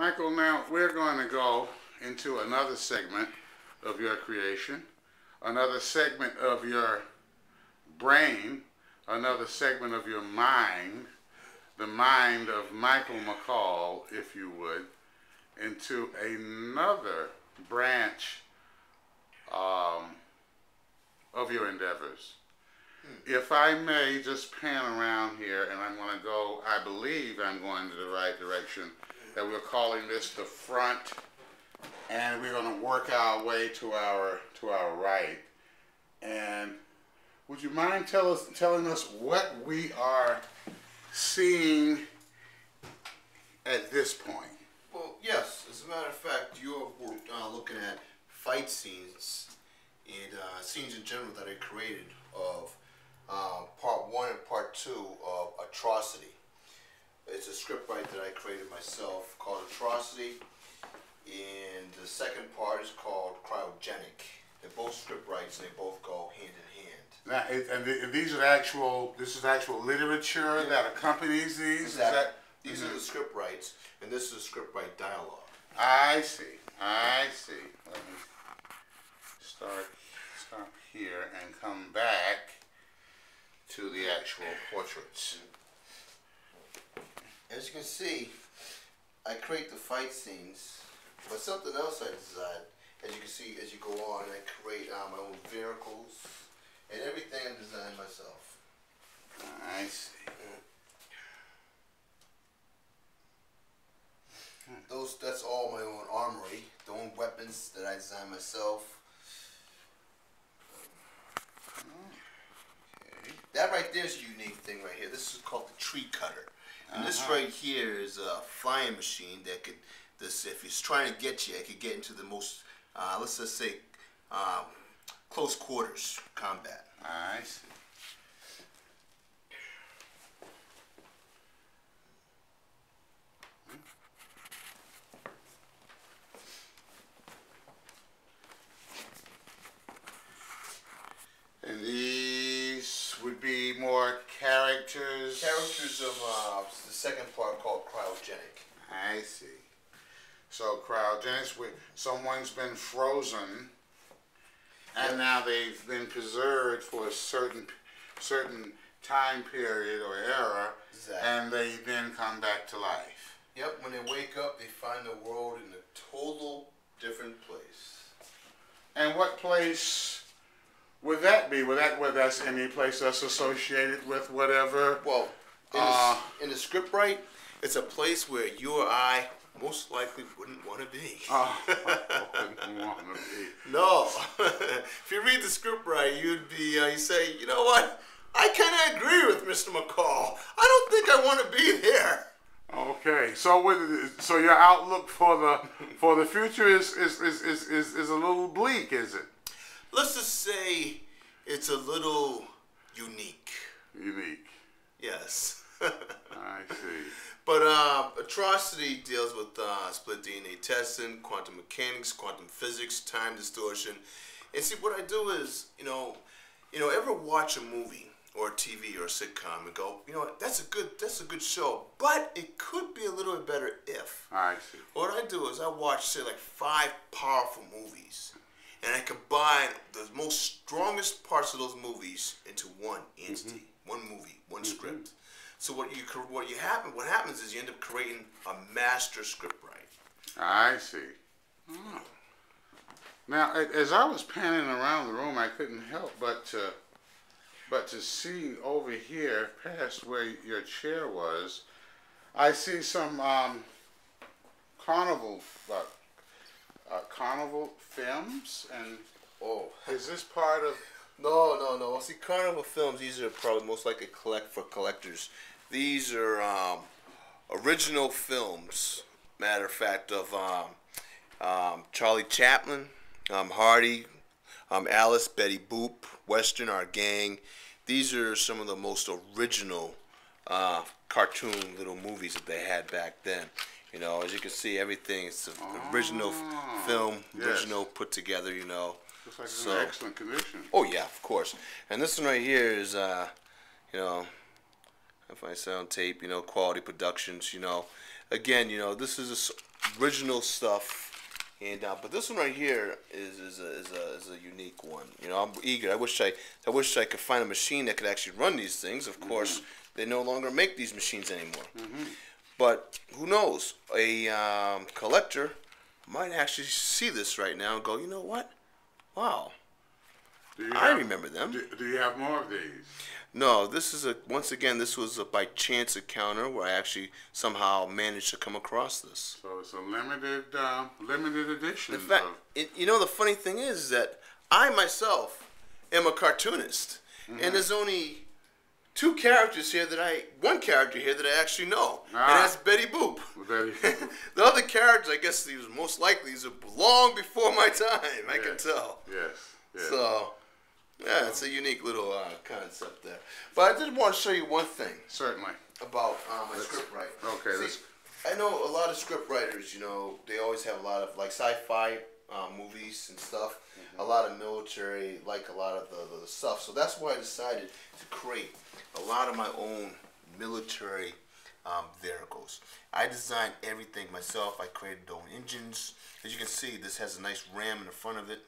Michael, now we're going to go into another segment of your creation, another segment of your brain, another segment of your mind, the mind of Michael McCall, if you would, into another branch of your endeavors. If I may just pan around here, and I'm going to go, I believe I'm going to the right direction, that we're calling this the front, and we're going to work our way to our right. And would you mind telling us what we are seeing at this point? Well, yes. As a matter of fact, you're looking at fight scenes and scenes in general that I created of part 1 and part 2 of Atrocity. It's a scriptwrite that I created myself called Atrocity, and the second part is called Cryogenic. They're both scriptwrites, and they both go hand in hand. Now, and these are actual. This is actual literature that accompanies these. Exactly. These are the scriptwrites, and this is scriptwrite dialogue. I see. I see. Let me stop here and come back to the actual portraits. As you can see, I create the fight scenes, but something else I design. As you can see, as you go on, I create my own vehicles, and everything I design myself. I see. That's all my own armory, the own weapons that I design myself. Okay. That right there is a unique thing right here. This is called the tree cutter. And this right here is a flying machine that could, if it's trying to get you, it could get into the most, let's just say, close quarters combat. I see. And these would be more characters? Characters of the second part called Cryogenic. I see. So cryogenics, someone's been frozen, and now they've been preserved for a certain time period or era, Exactly. and they then come back to life. Yep, when they wake up, they find the world in a total different place. And what place would that be? Would that's any place that's associated with whatever? Well, in the scriptwrite, it's a place where you or I most likely wouldn't want to be. Wouldn't want to be. No. If you read the scriptwrite, you'd be, you say, you know what? I kind of agree with Mr. McCall. I don't think I want to be there. Okay, so your outlook for the future is a little bleak, is it? Let's just say it's a little unique. Unique. Yes. I see. But Atrocity deals with split DNA testing, quantum mechanics, quantum physics, time distortion. And see, what I do is, ever watch a movie or a TV or a sitcom and go, that's a good show, but it could be a little bit better if. I see. What I do is I watch, say, like 5 powerful movies, and I combine the most strongest parts of those movies into one entity, one movie, one script. So what happens is you end up creating a master scriptwrite. I see. Oh. Now, as I was panning around the room, I couldn't help but to see over here, past where your chair was, I see some carnival films, and is this part of? No. See, carnival films, these are probably most likely for collectors. These are original films, matter of fact, of Charlie Chaplin, Hardy, Alice, Betty Boop, Western, Our Gang. These are some of the most original cartoon little movies that they had back then. As you can see, everything is original film, original put together, Looks like it's in excellent condition. Oh, yeah, of course. And this one right here is, Hi-Fi Sound Tape, you know, Quality Productions, you know. Again, you know, this is original stuff, and but this one right here is a unique one. You know, I'm eager. I wish I could find a machine that could actually run these things. Of course, they no longer make these machines anymore. But who knows? A collector might actually see this right now and go, you know what? Wow, I remember them. Do you have more of these? No, this is once again, this was a by chance encounter where I actually somehow managed to come across this. So it's a limited edition. In fact, you know, the funny thing is that I myself am a cartoonist, and there's only one character here that I actually know, and that's Betty Boop. The other characters, I guess, these most likely are long before my time. I can tell. Yes. So. Yeah, it's a unique little concept there. But I did want to show you one thing. Certainly. About my script writing. Okay. See, I know a lot of script writers, you know, they always have a lot of, like, sci-fi movies and stuff. A lot of military, like a lot of the stuff. So that's why I decided to create a lot of my own military vehicles. I designed everything myself. I created my own engines. As you can see, this has a nice ram in the front of it.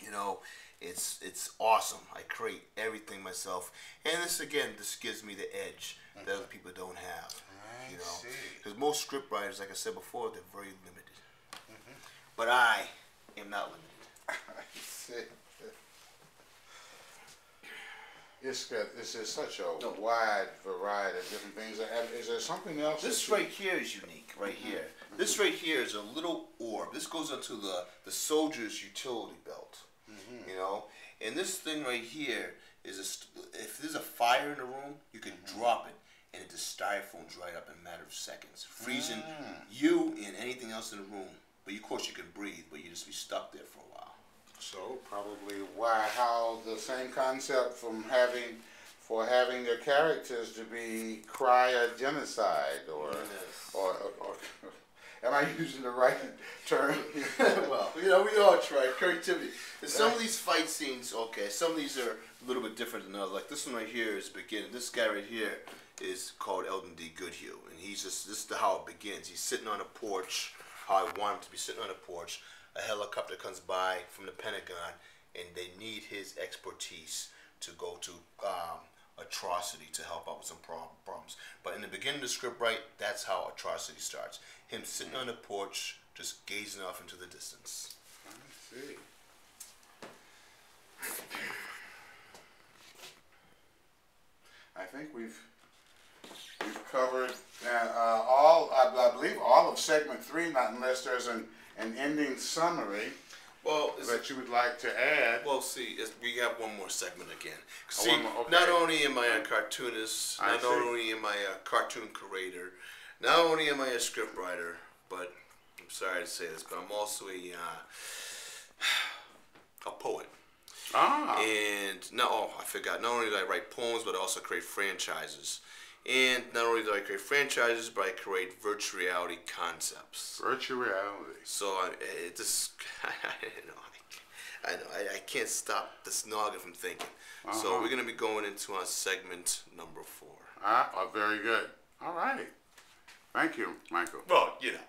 You know, it's awesome. I create everything myself, and this gives me the edge that other people don't have. You know, because most script writers, like I said before, they're very limited. But I am not limited. I see. It's such a wide variety of different things. Is there something else? This right here is unique. Right here. This right here is a little orb. This goes into the soldier's utility belt. You know, and this thing right here is if there's a fire in the room, you can drop it, and it just styrofoams right up in a matter of seconds, freezing you and anything else in the room. But of course you can breathe, but you just be stuck there for a while. So probably how the same concept for having your characters to be cryogenocide or am I using the right term? Well, you know, we all try creativity. And some of these fight scenes, okay, some of these are a little bit different than others. Like this one right here is beginning. This guy right here is called Eldon D. Goodhue, and this is how it begins. He's sitting on a porch, how I want him to be sitting on a porch. A helicopter comes by from the Pentagon, and they need his expertise to go to Atrocity to help out with some problems. But in the beginning of the script, right, that's how Atrocity starts. Him sitting on the porch, just gazing off into the distance. I see. I think we've covered I believe all of segment 3, not unless there's an ending summary. Well, that you would like to add. Well, see, we have one more segment again. See, okay. Not only am I a cartoonist, not only am I a cartoon creator, not only am I a script writer, but I'm sorry to say this, but I'm also a poet. And I forgot. Not only do I write poems, but I also create franchises. And not only do I create franchises, but I create virtual reality concepts. Virtual reality. So I can't stop this noggin from thinking. So we're going to be going into our segment number 4. Very good. All right. Thank you, Michael. Well, you know.